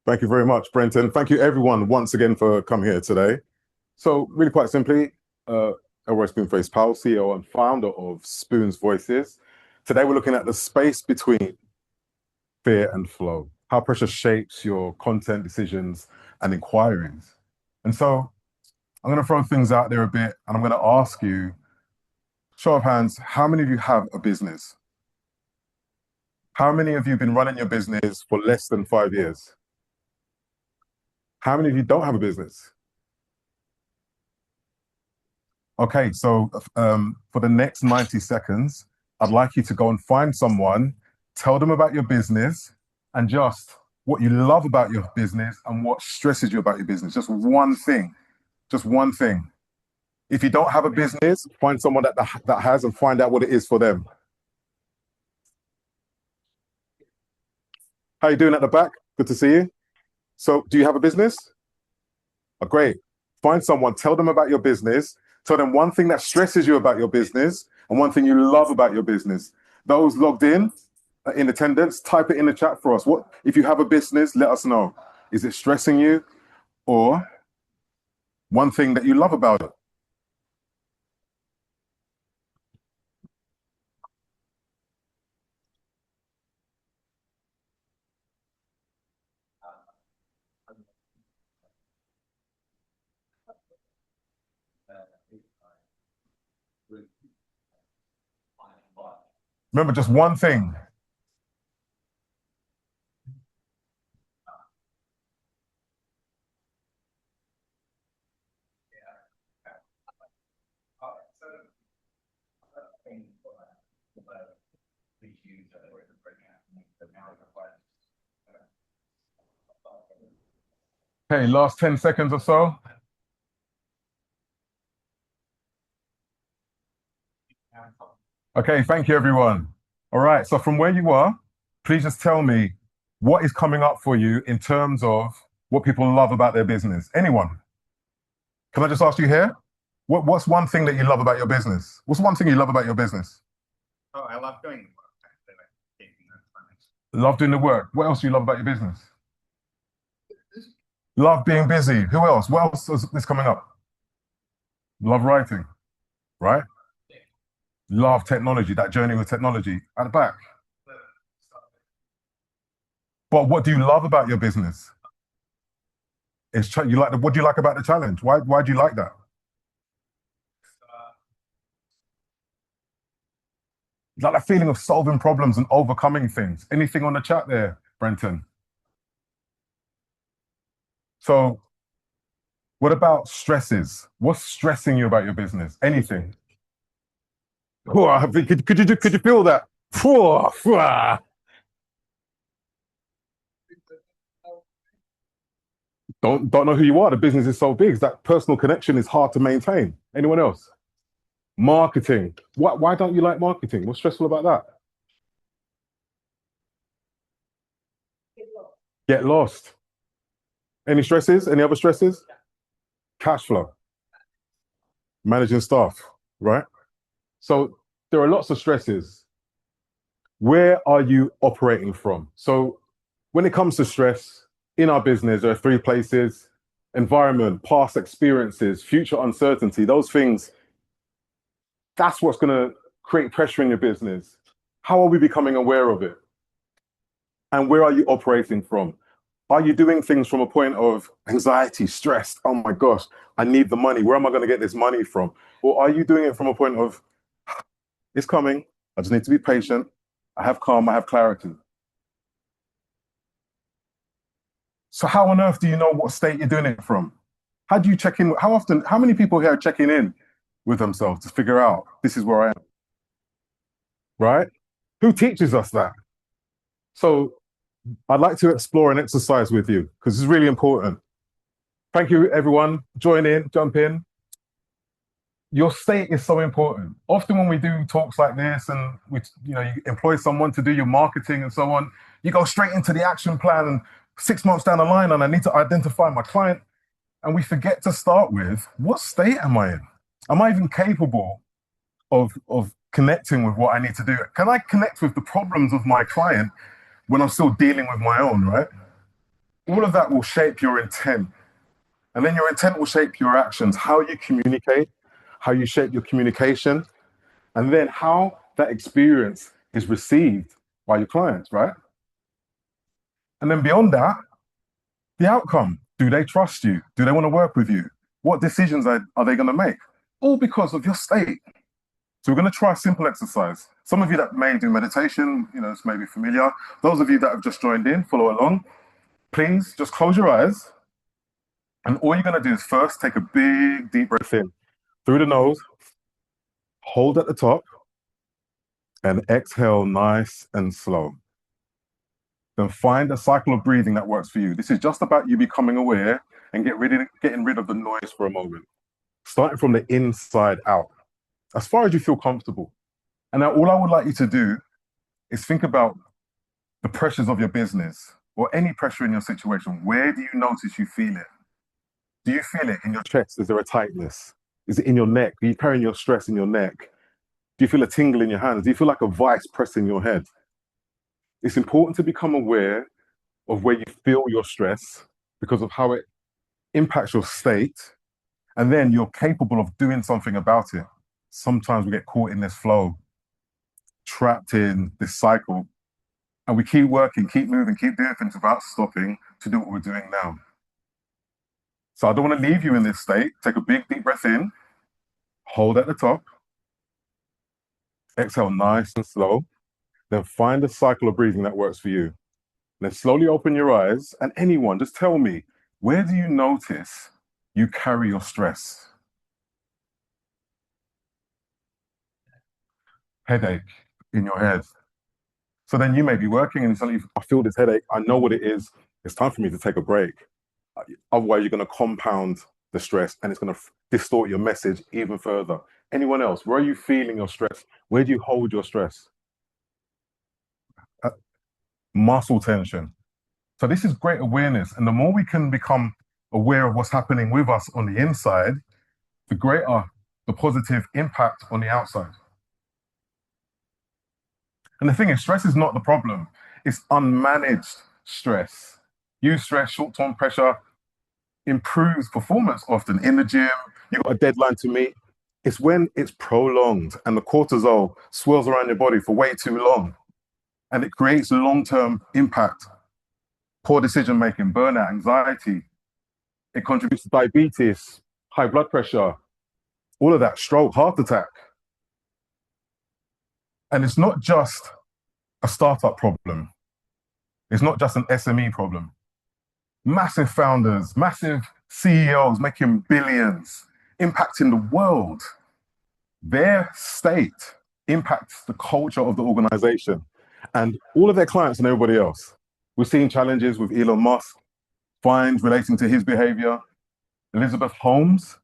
Thank you very much, Brenton. Thank you, everyone, once again for coming here today. So, really quite simply, Elroy Spoonface Powell, CEO and founder of Spoon's Voices. Today, we're looking at the space between fear and flow, how pressure shapes your content decisions and inquiries. And so, I'm going to throw things out there a bit, and I'm going to ask you, show of hands, how many of you have a business? How many of you have been running your business for less than 5 years? How many of you don't have a business? Okay, so for the next 90 seconds, I'd like you to go and find someone, tell them about your business, and just what you love about your business and what stresses you about your business. Just one thing. Just one thing. If you don't have a business, find someone that has and find out what it is for them. How you doing at the back? Good to see you. So do you have a business? Oh, great. Find someone, tell them about your business, tell them one thing that stresses you about your business and one thing you love about your business. Those logged in attendance, type it in the chat for us. What if you have a business, let us know. Is it stressing you or one thing that you love about it? Remember, just one thing. Okay, last 10 seconds or so. Okay, thank you, everyone. All right, so from where you are, please just tell me what is coming up for you in terms of what people love about their business. Anyone? Can I just ask you here? What's one thing that you love about your business? What's one thing you love about your business? Oh, I love doing the work. Love doing the work. What else do you love about your business? Love being busy. Who else? What else is coming up? Love writing, right? Love technology, that journey with technology at the back. But what do you love about your business? What do you like about the challenge? Why do you like that? Like that feeling of solving problems and overcoming things. Anything on the chat there, Brenton? So what about stresses? What's stressing you about your business? Anything? Could you feel that? Don't know who you are. The business is so big. That personal connection is hard to maintain. Anyone else? Marketing. Why don't you like marketing? What's stressful about that? Get lost. Any stresses? Any other stresses? Cash flow. Managing staff, right? So there are lots of stresses. Where are you operating from? So when it comes to stress in our business, there are three places: environment, past experiences, future uncertainty. Those things, that's what's going to create pressure in your business. How are we becoming aware of it? And where are you operating from? Are you doing things from a point of anxiety, stress? Oh my gosh, I need the money. Where am I going to get this money from? Or are you doing it from a point of, it's coming, I just need to be patient, I have calm, I have clarity? So how on earth do you know what state you're doing it from? How do you check in? How many people here are checking in with themselves to figure out this is where I am? Right? Who teaches us that? So I'd like to explore an exercise with you because it's really important. Thank you, everyone. Join in, jump in. Your state is so important. Often when we do talks like this and you employ someone to do your marketing and so on, you go straight into the action plan and 6 months down the line and I need to identify my client. And we forget to start with, what state am I in? Am I even capable of connecting with what I need to do? Can I connect with the problems of my client when I'm still dealing with my own, right? All of that will shape your intent. And then your intent will shape your actions, how you communicate, how you shape your communication, and then how that experience is received by your clients, right? And then beyond that, the outcome. Do they trust you? Do they want to work with you? What decisions are they going to make? All because of your state. So we're going to try a simple exercise. Some of you that may do meditation, this may be familiar. Those of you that have just joined in, follow along. Please just close your eyes. And all you're going to do is first take a big, deep breath in through the nose, hold at the top, and exhale nice and slow. Then find a cycle of breathing that works for you. This is just about you becoming aware and getting rid of the noise for a moment. Starting from the inside out, as far as you feel comfortable. And now all I would like you to do is think about the pressures of your business or any pressure in your situation. Where do you notice you feel it? Do you feel it in your chest? Is there a tightness? Is it in your neck? Are you carrying your stress in your neck? Do you feel a tingle in your hands? Do you feel like a vice pressing your head? It's important to become aware of where you feel your stress because of how it impacts your state, and then you're capable of doing something about it. Sometimes we get caught in this flow, trapped in this cycle, and we keep working, keep moving, keep doing things without stopping to do what we're doing now. So I don't want to leave you in this state. Take a big, deep breath in, hold at the top, exhale nice and slow, then find a cycle of breathing that works for you. Then slowly open your eyes, and anyone, just tell me, where do you notice you carry your stress? Headache in your head. So then you may be working and suddenly, I feel this headache. I know what it is. It's time for me to take a break. Otherwise, you're going to compound the stress and it's going to distort your message even further. Anyone else? Where are you feeling your stress? Where do you hold your stress? Muscle tension. So this is great awareness. And the more we can become aware of what's happening with us on the inside, the greater the positive impact on the outside. And the thing is, stress is not the problem. It's unmanaged stress. Stress, short-term pressure, improves performance often. In the gym, you've got a deadline to meet. It's when it's prolonged and the cortisol swirls around your body for way too long. And it creates long-term impact, poor decision-making, burnout, anxiety. It contributes to diabetes, high blood pressure, all of that, stroke, heart attack. And it's not just a startup problem. It's not just an SME problem. Massive founders, massive CEOs making billions, impacting the world. Their state impacts the culture of the organization and all of their clients and everybody else. We're seeing challenges with Elon Musk, fines relating to his behavior. Elizabeth Holmes,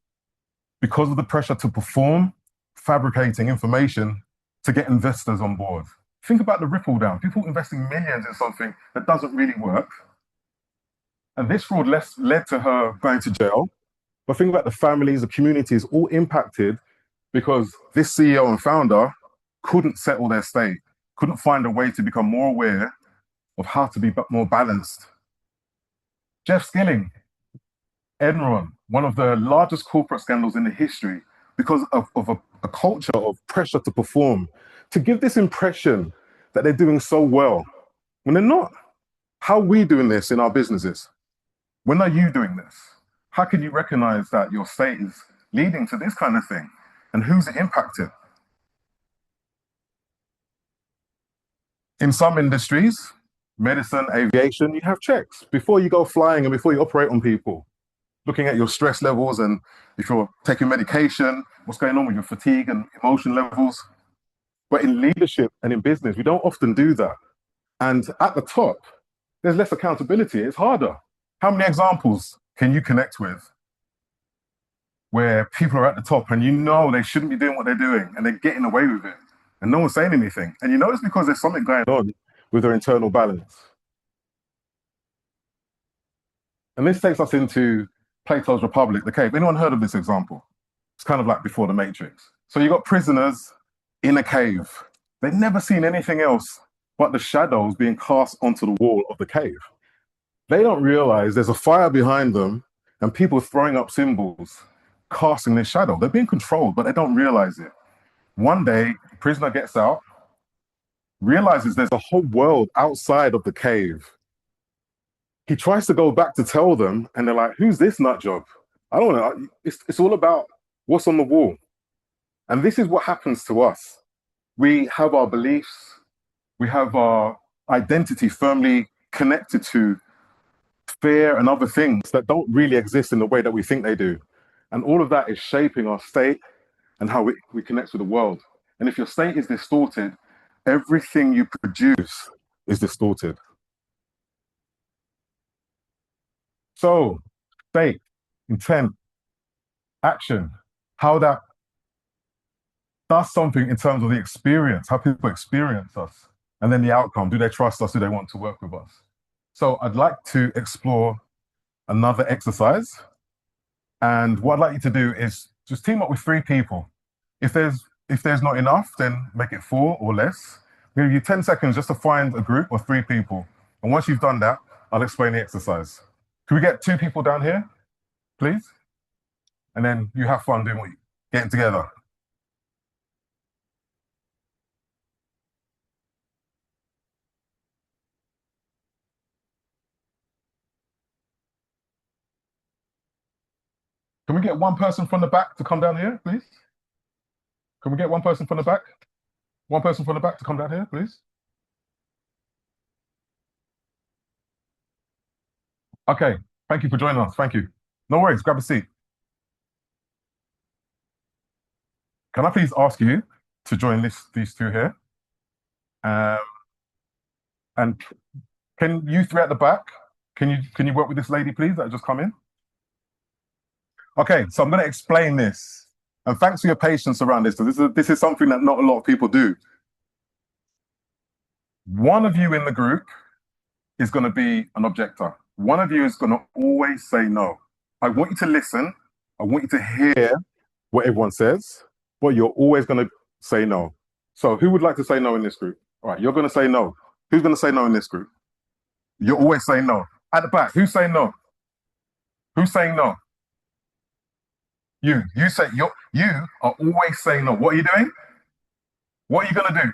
because of the pressure to perform, fabricating information to get investors on board. Think about the ripple down. People investing millions in something that doesn't really work. And this fraud led to her going to jail. But think about the families, the communities, all impacted because this CEO and founder couldn't settle their state, couldn't find a way to become more aware of how to be more balanced. Jeff Skilling, Enron, one of the largest corporate scandals in the history because of a culture of pressure to perform, to give this impression that they're doing so well when they're not. How are we doing this in our businesses? When are you doing this? How can you recognize that your state is leading to this kind of thing? And who's it impacting? In some industries, medicine, aviation, you have checks before you go flying and before you operate on people. Looking at your stress levels and if you're taking medication, what's going on with your fatigue and emotion levels. But in leadership and in business, we don't often do that. And at the top, there's less accountability. It's harder. How many examples can you connect with where people are at the top and you know they shouldn't be doing what they're doing and they're getting away with it and no one's saying anything? And you know it's because there's something going on with their internal balance. And this takes us into Plato's Republic, the cave. Anyone heard of this example? It's kind of like before the Matrix. So you've got prisoners in a cave. They've never seen anything else but the shadows being cast onto the wall of the cave. They don't realize there's a fire behind them and people throwing up symbols, casting their shadow. They're being controlled, but they don't realize it. One day, the prisoner gets out, realizes there's a whole world outside of the cave. He tries to go back to tell them, and they're like, "Who's this nut job? I don't know. It's all about what's on the wall." And this is what happens to us. We have our beliefs, we have our identity firmly connected to fear and other things that don't really exist in the way that we think they do. And all of that is shaping our state and how we connect with the world. And if your state is distorted, everything you produce is distorted. So, state, intent, action, how that does something in terms of the experience, how people experience us, and then the outcome. Do they trust us? Do they want to work with us? So, I'd like to explore another exercise. And what I'd like you to do is just team up with 3 people. If there's not enough, then make it 4 or less. I'm going to give you 10 seconds just to find a group of 3 people. And once you've done that, I'll explain the exercise. Can we get 2 people down here, please? And then you have fun doing what you getting together. Can we get one person from the back to come down here, please? Can we get one person from the back? One person from the back to come down here, please. Okay, thank you for joining us. Thank you. No worries, grab a seat. Can I please ask you to join these 2 here? Um, and can you 3 at the back, can you work with this lady, please, that just come in? Okay, so I'm going to explain this. And thanks for your patience around this. So this is something that not a lot of people do. One of you in the group is going to be an objector. One of you is going to always say no. I want you to listen. I want you to hear what everyone says, but you're always going to say no. So who would like to say no in this group? All right, you're going to say no. Who's going to say no in this group? You're always saying no. At the back, who's saying no? Who's saying no? You say you are always saying no. What are you doing? What are you gonna do?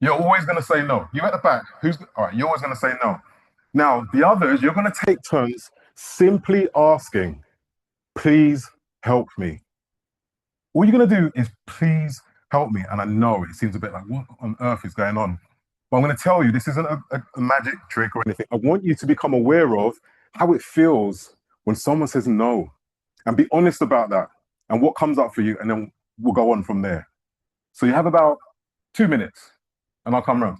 You're always gonna say no. You at the back. Who's all right? You're always gonna say no. Now the others, you're gonna take turns simply asking, "Please help me." All you're gonna do is please help me. And I know it seems a bit like what on earth is going on, but I'm gonna tell you this isn't a magic trick or anything. I want you to become aware of how it feels when someone says no. And be honest about that and what comes up for you, and then we'll go on from there. So you have about 2 minutes, and I'll come round.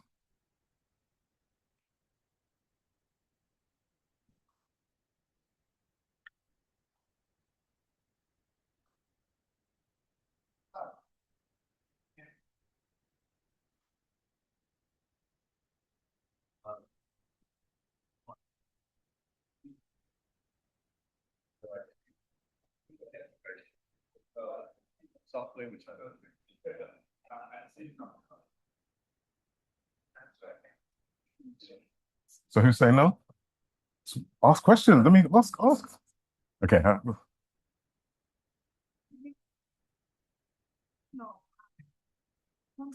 Software, which I don't So who's saying no? Ask questions. Let me ask. Okay.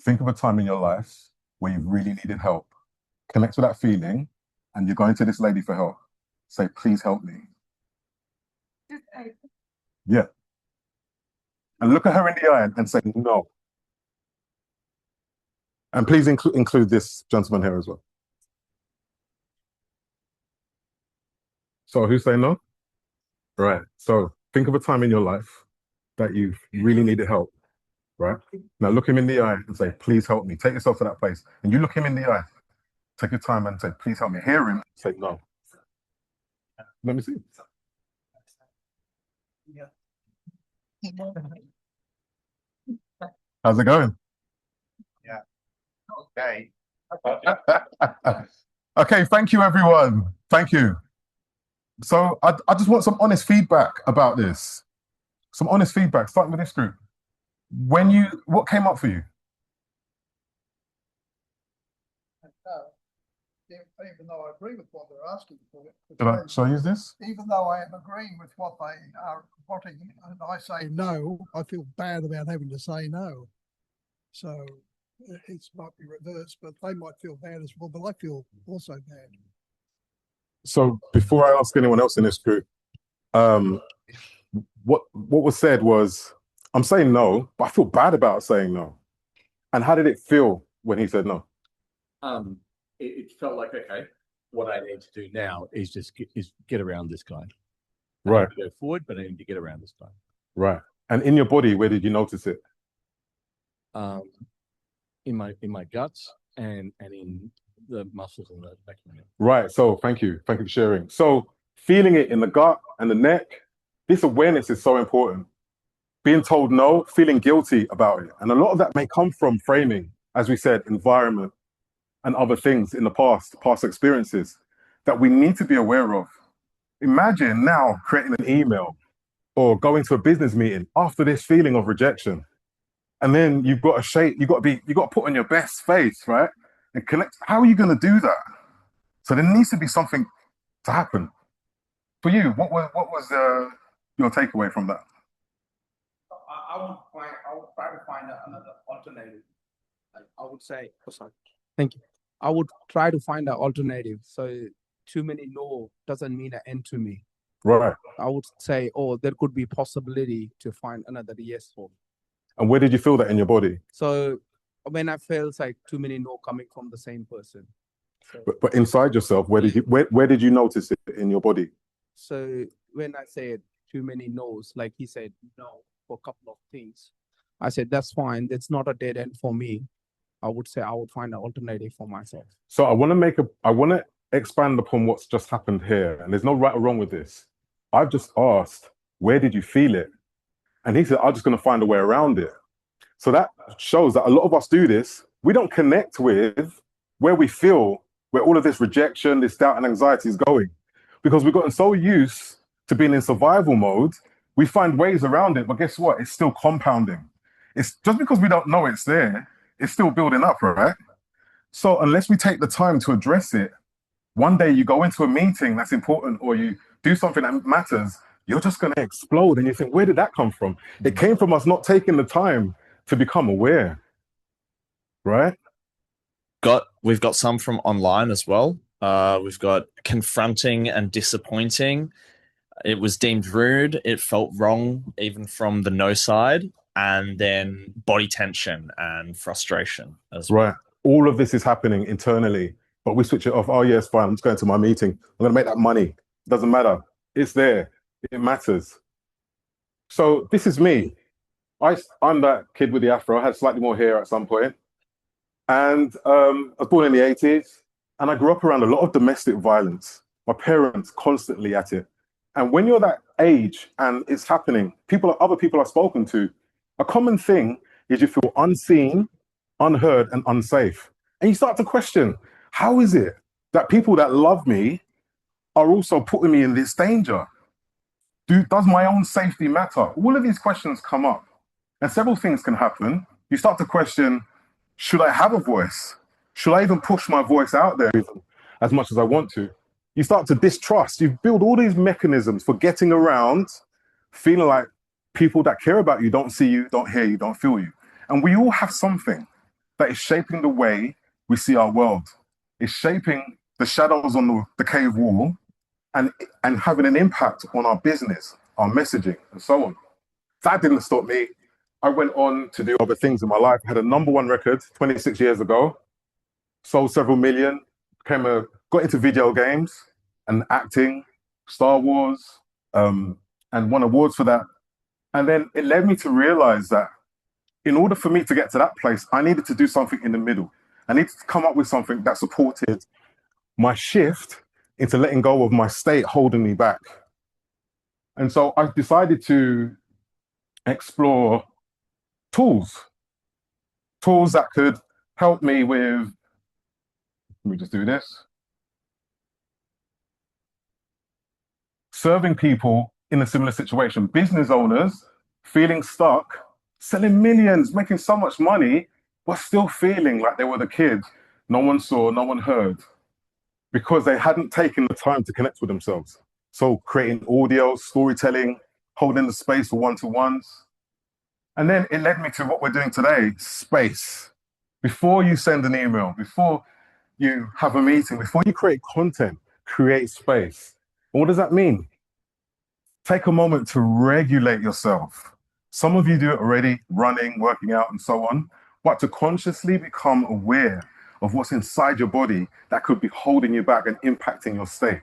Think of a time in your life where you really needed help. Connect with that feeling, and you're going to this lady for help. Say, "Please help me." Yeah. And look at her in the eye and say no. And please include this gentleman here as well. So who's saying no? Right. So think of a time in your life that you really needed help. Right. Now look him in the eye and say, "Please help me." Take yourself to that place. And you look him in the eye. Take your time and say, "Please help me." Hear him. Say no. Let me see. How's it going? Yeah. Okay. Okay, thank you, everyone. Thank you. So I just want some honest feedback about this. Some honest feedback, starting with this group. What came up for you? even though I agree with what they're asking for. Shall I use this? Even though I am agreeing with what they are wanting, and I say no, I feel bad about having to say no. So it might be reversed, but they might feel bad as well. But I feel also bad. So before I ask anyone else in this group, what was said was, I'm saying no, but I feel bad about saying no. And how did it feel when he said no? It felt like, okay, what I need to do now is just get around this guy. Right. I go forward, but I need to get around this guy. Right. And in your body, where did you notice it? In my guts and in the muscles on the back of my neck. Right. So thank you for sharing. So feeling it in the gut and the neck, this awareness is so important. Being told no, feeling guilty about it. And a lot of that may come from framing, as we said, environment and other things in the past experiences that we need to be aware of. Imagine now creating an email or going to a business meeting after this feeling of rejection. And then you've got to put on your best face, right? And connect. How are you going to do that? So there needs to be something to happen. For you, what was your takeaway from that? I would try to find another alternative. I would say, oh, sorry. Thank you. I would try to find an alternative. So too many no doesn't mean an end to me. Right. I would say, oh, there could be possibility to find another yes for me. And where did you feel that in your body? So when I felt like too many no coming from the same person. So, but inside yourself, where did you notice it in your body? So when I said too many no's, like he said no for a couple of things, I said, that's fine. That's not a dead end for me. I would say I would find an alternative for myself. So I want to expand upon what's just happened here. And there's no right or wrong with this. I've just asked, where did you feel it? And he said, I'm just going to find a way around it. So that shows that a lot of us do this. We don't connect with where we feel, where all of this rejection, this doubt and anxiety is going. Because we've gotten so used to being in survival mode, we find ways around it. But guess what? It's still compounding. It's just because we don't know it's there, it's still building up, right? So unless we take the time to address it, one day you go into a meeting that's important or you do something that matters, you're just going to explode. And you think, where did that come from? It came from us not taking the time to become aware, right? We've got some from online as well. We've got confronting and disappointing. It was deemed rude. It felt wrong, even from the no side. And then body tension and frustration as well. Right. All of this is happening internally, but we switch it off. Oh, yes, fine. I'm just going to my meeting. I'm going to make that money. It doesn't matter. It's there. It matters. So this is me. I'm that kid with the afro. I had slightly more hair at some point. And I was born in the 80s. And I grew up around a lot of domestic violence. My parents constantly at it. And when you're that age and it's happening, other people I've spoken to, a common thing is you feel unseen, unheard, and unsafe. And you start to question, how is it that people that love me are also putting me in this danger? Does my own safety matter? All of these questions come up. And several things can happen. You start to question, should I have a voice? Should I even push my voice out there as much as I want to? You start to distrust. You build all these mechanisms for getting around, feeling like people that care about you don't see you, don't hear you, don't feel you. And we all have something that is shaping the way we see our world. It's shaping the shadows on the cave wall and having an impact on our business, our messaging, and so on. That didn't stop me. I went on to do other things in my life. I had a #1 record 26 years ago, sold several million, got into video games and acting, Star Wars, and won awards for that. And then it led me to realize that in order for me to get to that place, I needed to do something in the middle. I needed to come up with something that supported my shift into letting go of my state holding me back. And so I decided to explore tools that could help me with, let me just do this, serving people in a similar situation, business owners feeling stuck, selling millions, making so much money, but still feeling like they were the kids no one saw, no one heard. because they hadn't taken the time to connect with themselves. So creating audio, storytelling, holding the space for one-to-ones. And then it led me to what we're doing today, space. Before you send an email, before you have a meeting, before you create content, create space. And what does that mean? Take a moment to regulate yourself. Some of you do it already, running, working out, and so on, but to consciously become aware of what's inside your body that could be holding you back and impacting your state.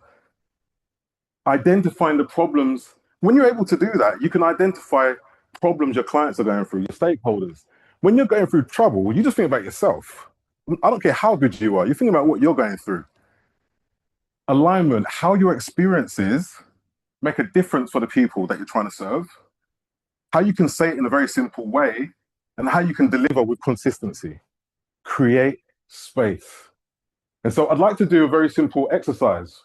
Identifying the problems. When you're able to do that, you can identify problems your clients are going through, your stakeholders. When you're going through trouble, you just think about yourself. I don't care how good you are, you think about what you're going through. Alignment, how your experiences make a difference for the people that you're trying to serve, how you can say it in a very simple way, and how you can deliver with consistency. Create space. And so I'd like to do a very simple exercise.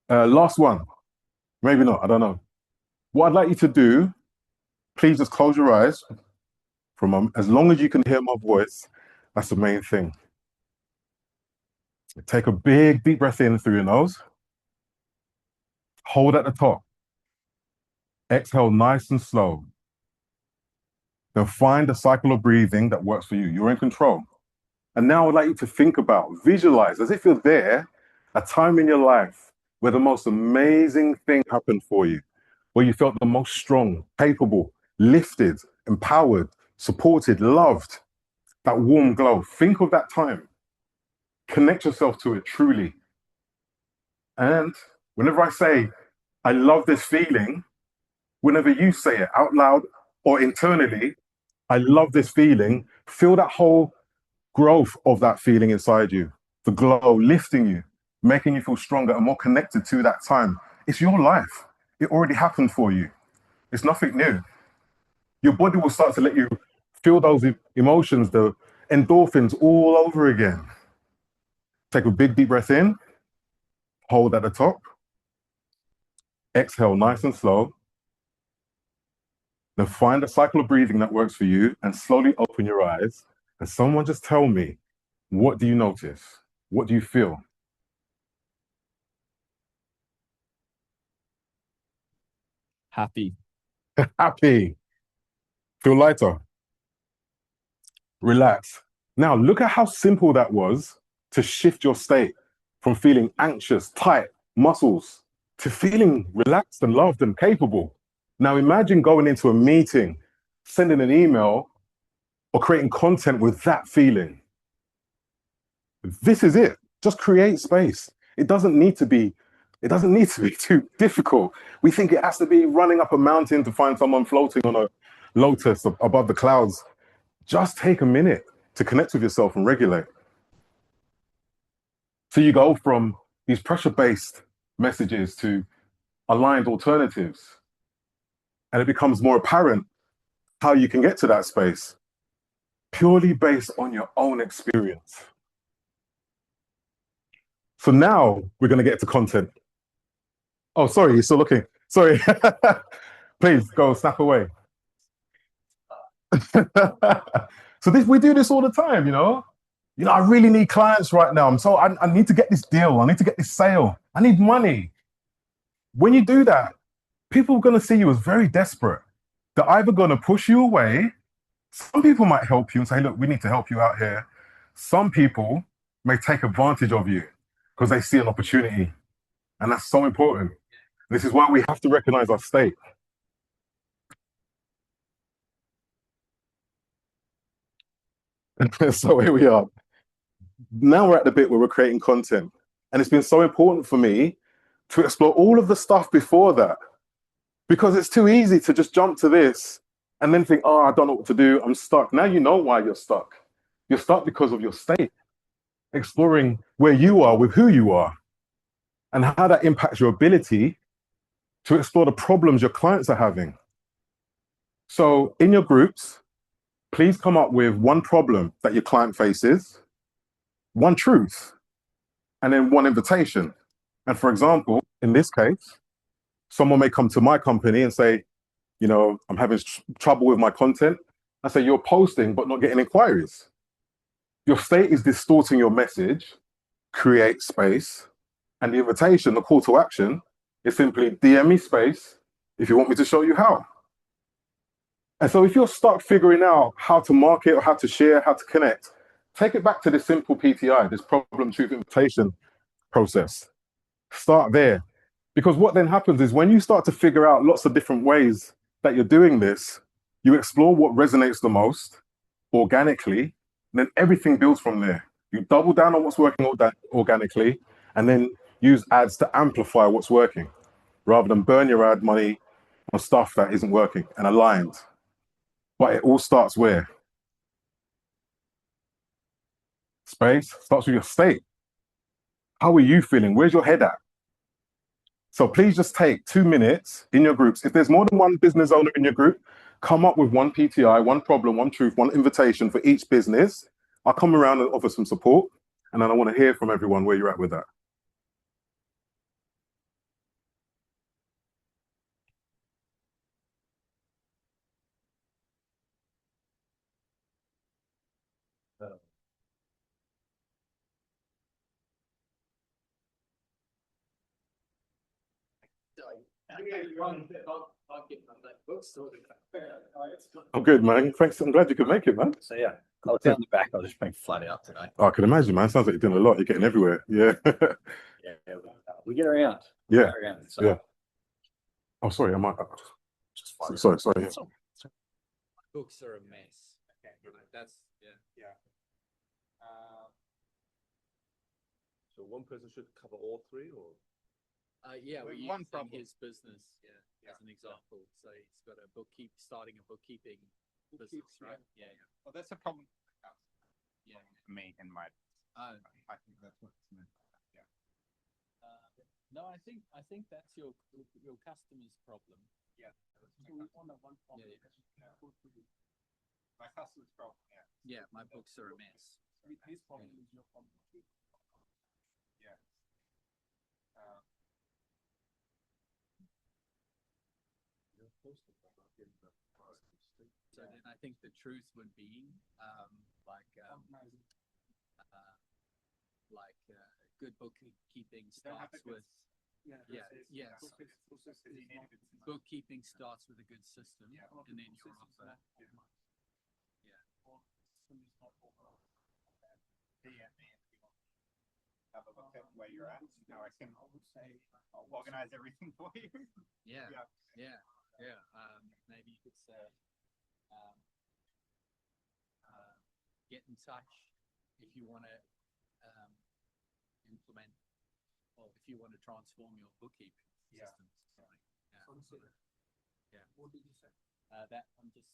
Last one, maybe not, I don't know. What I'd like you to do, please just close your eyes for a moment. As long as you can hear my voice, that's the main thing. Take a big, deep breath in through your nose. Hold at the top. Exhale nice and slow. Then find a cycle of breathing that works for you. You're in control. And now I'd like you to think about, visualize, as if you're there, a time in your life where the most amazing thing happened for you, where you felt the most strong, capable, lifted, empowered, supported, loved, that warm glow. Think of that time. Connect yourself to it truly. And whenever I say, I love this feeling, whenever you say it out loud or internally, I love this feeling, feel that whole growth of that feeling inside you, the glow lifting you, making you feel stronger and more connected to that time. It's your life. It already happened for you. It's nothing new. Your body will start to let you feel those emotions, the endorphins all over again. Take a big deep breath in, hold at the top, exhale nice and slow. Then find a cycle of breathing that works for you and slowly open your eyes. And someone just tell me, what do you notice? What do you feel? Happy. Happy. Feel lighter. Relax. Now look at how simple that was to shift your state from feeling anxious, tight muscles, to feeling relaxed and loved and capable. Now imagine going into a meeting, sending an email, or creating content with that feeling. This is it. Just create space. It doesn't need to be too difficult. We think it has to be running up a mountain to find someone floating on a lotus above the clouds. Just take a minute to connect with yourself and regulate. So you go from these pressure-based messages to aligned alternatives. And it becomes more apparent how you can get to that space purely based on your own experience. So now we're going to get to content. Oh, sorry, you're still looking. Sorry. Please go snap away. So we do this all the time, you know. I really need clients right now. I need to get this deal. I need to get this sale. I need money. When you do that, people are going to see you as very desperate. They're either going to push you away. Some people might help you and say, look, we need to help you out here. Some people may take advantage of you because they see an opportunity. And that's so important. This is why we have to recognize our state. So here we are. Now we're at the bit where we're creating content. And it's been so important for me to explore all of the stuff before that, because it's too easy to just jump to this and then think, oh, I don't know what to do. I'm stuck. Now you know why you're stuck. You're stuck because of your state. Exploring where you are with who you are and how that impacts your ability to explore the problems your clients are having. So in your groups, please come up with one problem that your client faces, one truth, and then one invitation. And for example, in this case, someone may come to my company and say, I'm having trouble with my content. I say, you're posting but not getting inquiries. Your state is distorting your message. create space, and the invitation, the call to action, is simply DM me space if you want me to show you how. And so if you're stuck figuring out how to market or how to share, how to connect, take it back to this simple PTI, this problem, truth, invitation process. Start there. Because what then happens is when you start to figure out lots of different ways that you're doing this, you explore what resonates the most organically, and then everything builds from there. You double down on what's working organically, and then use ads to amplify what's working, rather than burn your ad money on stuff that isn't working and aligned. But it all starts where? Space starts with your state. How are you feeling? Where's your head at? So please just take 2 minutes in your groups. If there's more than one business owner in your group, come up with one PTI, one problem, one truth, one invitation for each business. I'll come around and offer some support. And then I want to hear from everyone where you're at with that. I'm good, man. Thanks. I'm glad you could make it, man. So yeah, I was down the back. I was just being flat out today. Oh, I can imagine, man. Sounds like you're doing a lot. You're getting everywhere. Yeah. Yeah, we get around. Yeah. We get around, so. Yeah. Oh, sorry. I might. Sorry. Yeah. Books are a mess. Okay, that's yeah. So one person should cover all three, or Yeah, With we're one using problem. his business, as an example. So he's got a starting a bookkeeping business, right? Yeah. Well, that's a problem. Yeah. Me and my. Oh. I think that's what it's meant. Yeah. No, I think that's your customer's problem. Yeah. So we want one problem. My customer's problem. Yeah. Yeah, my books are a mess. His problem is your problem. Yeah. So then I think the truth would be good bookkeeping starts with bookkeeping starts with a good system, and then your offer. Have a look at where you're at. Now I can I'll organize everything for you. Yeah. Maybe you could say, get in touch if you want to implement, or if you want to transform your bookkeeping systems. Yeah. What did you say? That I'm just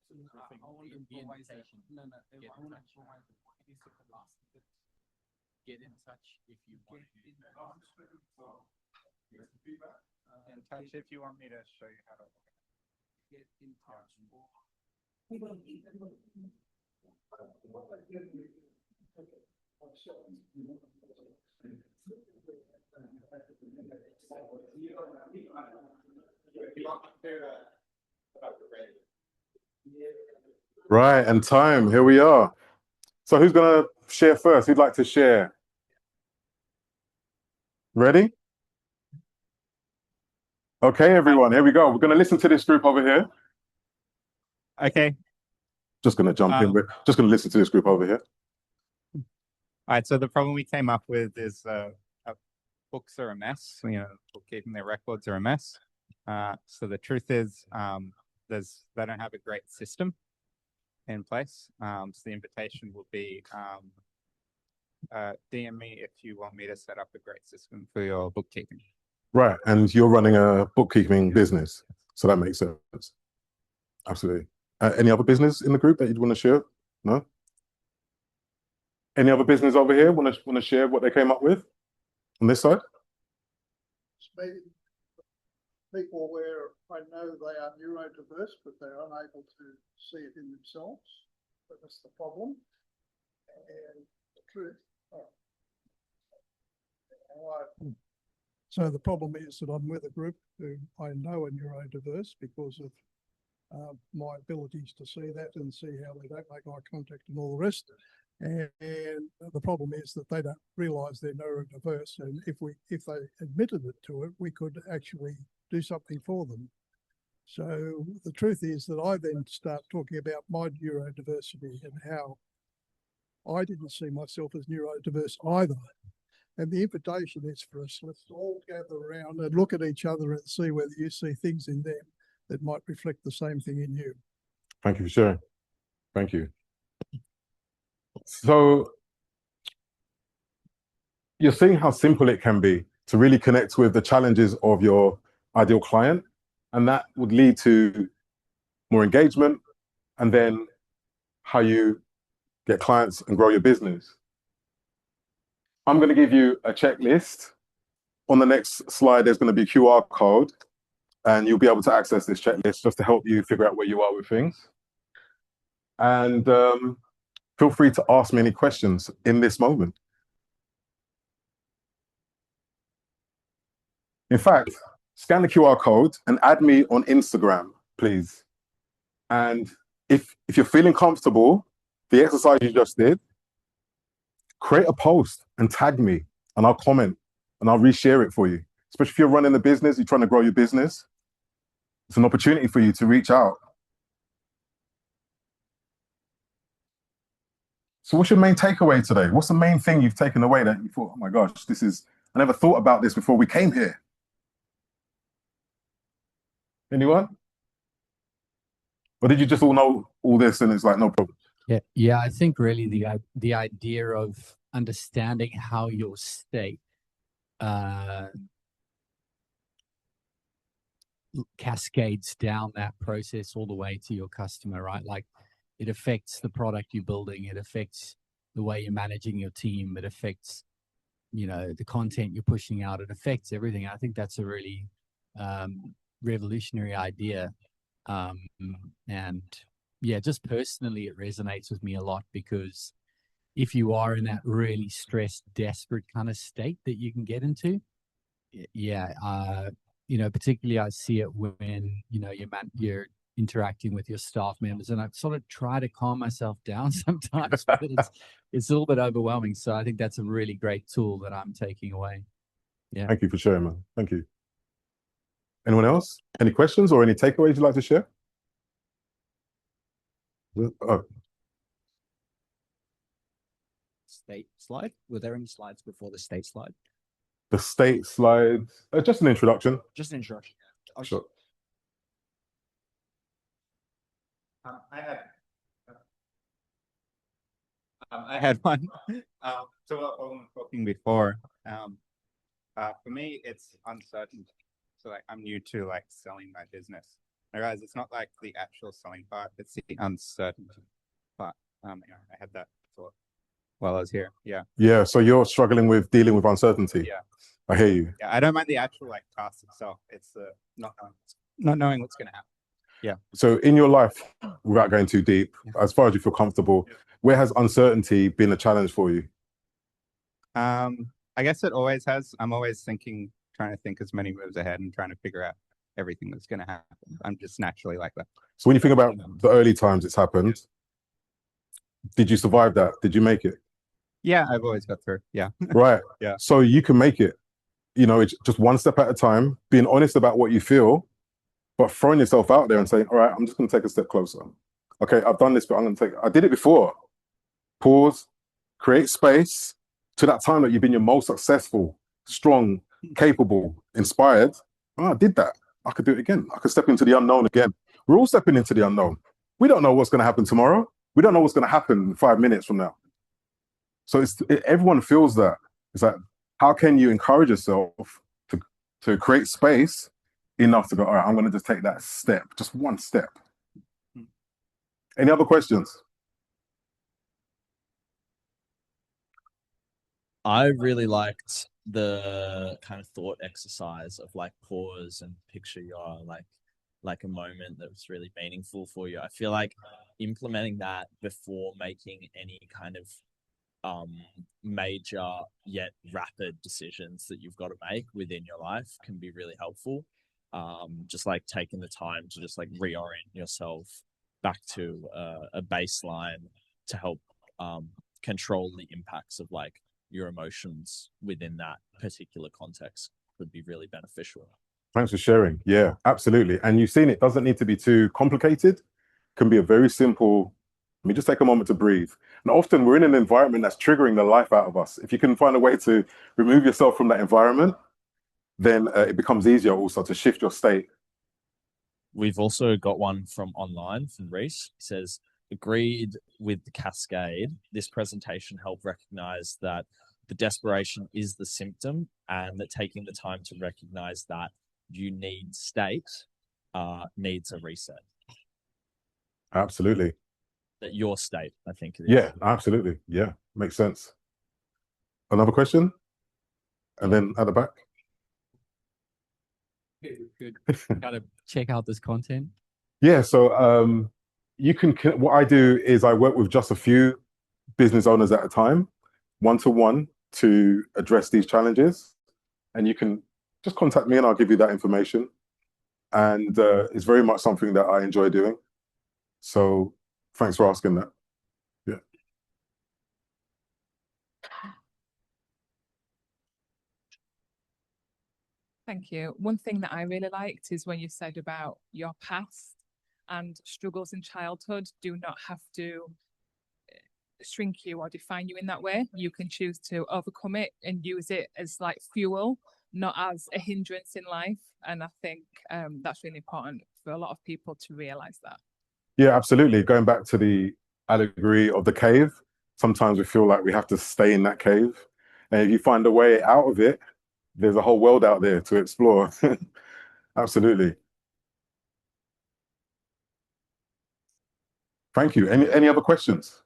the invitation. Get in touch if you want to. In touch if you want me to show you how to Get in touch. Right. And time. Here we are. So who's going to share first? Who'd like to share? Ready? Okay, everyone. Here we go. We're going to listen to this group over here. Okay. Just going to jump in. We're just going to listen to this group over here. All right. So the problem we came up with is books are a mess. Bookkeeping their records are a mess. So the truth is, they don't have a great system in place. So the invitation will be DM me if you want me to set up a great system for your bookkeeping. Right. And you're running a bookkeeping business. So that makes sense. Absolutely. Any other business in the group that you'd want to share? No? Any other business over here want to share what they came up with on this side? Maybe people where I know they are neurodiverse, but they're unable to see it in themselves. But that's the problem. And the truth. So the problem is that I'm with a group who I know are neurodiverse because of my abilities to see that and see how they don't make eye contact and all the rest. And the problem is that they don't realise they're neurodiverse. And if they admitted it to it, we could actually do something for them. So the truth is that I then start talking about my neurodiversity and how I didn't see myself as neurodiverse either. And the invitation is for us, let's all gather around and look at each other and see whether you see things in them that might reflect the same thing in you. Thank you for sharing. Thank you. So you're seeing how simple it can be to really connect with the challenges of your ideal client, and that would lead to more engagement, and then how you get clients and grow your business. I'm going to give you a checklist. On the next slide, there's going to be a QR code, and you'll be able to access this checklist just to help you figure out where you are with things. And feel free to ask me any questions in this moment. In fact, scan the QR code and add me on Instagram, please. And if you're feeling comfortable, the exercise you just did, create a post and tag me, and I'll comment and I'll reshare it for you. Especially if you're running a business, you're trying to grow your business, it's an opportunity for you to reach out. So what's your main takeaway today? What's the main thing you've taken away that you thought, oh my gosh, I never thought about this before we came here? Anyone? Or did you just all know all this and it's like, no problem? Yeah. I think really the idea of understanding how your state cascades down that process all the way to your customer, right? Like it affects the product you're building, it affects the way you're managing your team, it affects, the content you're pushing out, it affects everything. I think that's a really revolutionary idea. And yeah, just personally, it resonates with me a lot, because if you are in that really stressed, desperate kind of state that you can get into, particularly I see it when, you're interacting with your staff members, and I sort of try to calm myself down sometimes, but it's a little bit overwhelming. So I think that's a really great tool that I'm taking away. Yeah. Thank you for sharing, man. Thank you. Anyone else? Any questions or any takeaways you'd like to share? Oh. State slide. Were there any slides before the state slide? The state slide, just an introduction. Just an introduction. Okay. Sure. I had one. So what we were talking before, for me, it's uncertainty. So like I'm new to like selling my business. Now, guys, it's not like the actual selling part; it's the uncertainty part. I had that thought while I was here. Yeah. Yeah. So you're struggling with dealing with uncertainty. Yeah. I hear you. Yeah. I don't mind the actual like task itself. It's the not knowing what's going to happen. Yeah. So in your life, without going too deep, as far as you feel comfortable, where has uncertainty been a challenge for you? I guess it always has. I'm always trying to think as many moves ahead and trying to figure out everything that's going to happen. I'm just naturally like that. So when you think about the early times it's happened, did you survive that? Did you make it? Yeah, I've always got through. Yeah. Right. Yeah. So you can make it. It's just one step at a time, being honest about what you feel, but throwing yourself out there and saying, all right, I'm just going to take a step closer. Okay, I've done this, but I did it before. Pause, create space to that time that you've been your most successful, strong, capable, inspired. Oh, I did that. I could do it again. I could step into the unknown again. We're all stepping into the unknown. We don't know what's going to happen tomorrow. We don't know what's going to happen 5 minutes from now. So everyone feels that. It's like, how can you encourage yourself to create space enough to go, all right, I'm going to just take that step, just one step. Any other questions? I really liked the kind of thought exercise of like pause and picture your like a moment that was really meaningful for you. I feel like implementing that before making any kind of major yet rapid decisions that you've got to make within your life can be really helpful. Just like taking the time to just like reorient yourself back to a baseline to help control the impacts of like your emotions within that particular context could be really beneficial. Thanks for sharing. Yeah, absolutely. And you've seen it doesn't need to be too complicated. It can be a very simple. Let me just take a moment to breathe. And often we're in an environment that's triggering the life out of us. If you can find a way to remove yourself from that environment, then it becomes easier also to shift your state. We've also got one from online from Reese. He says, agreed with the cascade. This presentation helped recognize that the desperation is the symptom and that taking the time to recognize that you need state needs a reset. Absolutely. That your state, I think. Yeah, absolutely. Yeah, makes sense. Another question? And then at the back. Good. Gotta check out this content. Yeah, so you can, what I do is I work with just a few business owners at a time, one-to-one, to address these challenges. And you can just contact me and I'll give you that information. And it's very much something that I enjoy doing. So thanks for asking that. Yeah. Thank you. One thing that I really liked is when you said about your past and struggles in childhood do not have to shrink you or define you in that way. You can choose to overcome it and use it as like fuel, not as a hindrance in life. And I think that's really important for a lot of people to realize that. Yeah, absolutely. Going back to the allegory of the cave, sometimes we feel like we have to stay in that cave. And if you find a way out of it, there's a whole world out there to explore. Absolutely. Thank you. Any other questions?